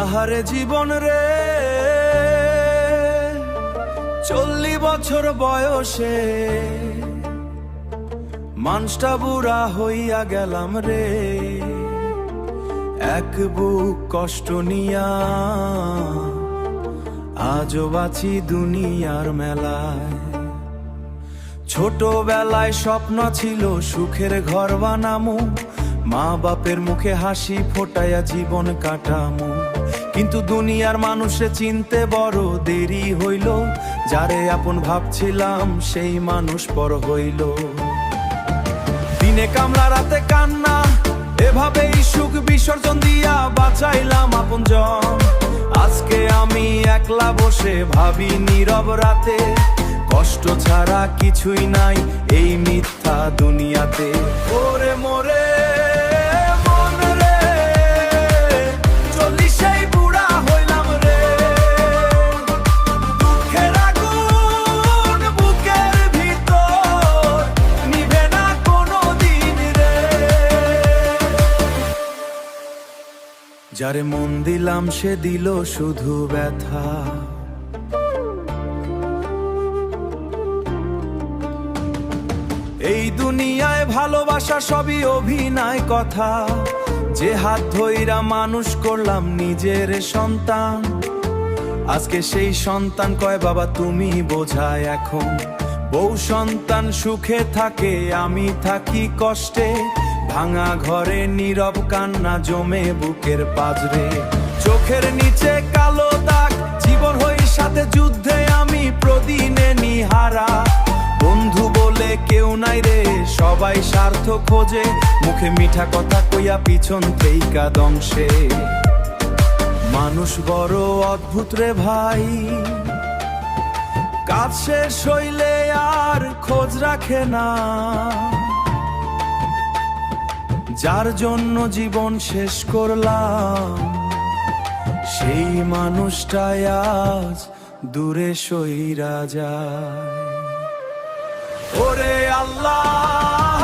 আহারে জীবন রে, 40 বছর বয়সে মানুষটা বুড়া হইয়া গেলাম রে। এক বুক কষ্ট নিয়া আজও বাঁচি দুনিয়ার মেলায়। ছোটবেলায় স্বপ্ন ছিল সুখের ঘর বানামু, মা বাপের মুখে হাসি ফোটায়া জীবন কাটামু। কিন্তু দুনিয়ার মানুষে চিনতে বড় দেরি হইল, যারে আপন ভাবছিলাম সেই মানুষ পর হইল। দিনে কামলা রাতে কান্না, এভাবেই সুখ বিসর্জন দিয়া বাঁচাইলাম আপনজন। আজকে আমি একলা বসে ভাবি নীরব রাতে, কষ্ট ছাড়া কিছুই নাই এই মিথ্যা দুনিয়াতে। ওরে মোরে মন রে, 40 বুড়া হইলাম রে। দুঃখের আগুন বুকের ভিতর নিভে না কোনো দিন রে। যারে মন দিলাম সে দিল শুধু ব্যথা। এই দুনিয়ায় ভালোবাসা সবই অভিনয় কথা, যে হাত ধইরা মানুষ করলাম নিজের সন্তান। আজকে সেই সন্তান কয় বাবা তুমি বোঝায় এখন। বউ সন্তান সুখে থাকে, আমি থাকি কষ্টে। ভাঙা ঘরে নীরব কান্না জমে বুকের পাজরে। চোখের নিচে কালো দাগ, জীবন হই সাথে যুদ্ধে আমি প্রদিনে নিহারা। বন্ধু বলে কেউ নাই রে, সবাই স্বার্থ খোঁজে। মুখে মিঠা কথা কইয়া পিছন থেইকা দংশে। মানুষ বড় অদ্ভুত রে ভাই, কাজ শেষ হইলে আর খোঁজ রাখে না। যার জন্য জীবন শেষ করলাম, সেই মানুষটাই আজ দূরে সইরা যায়। ওরে আল্লাহ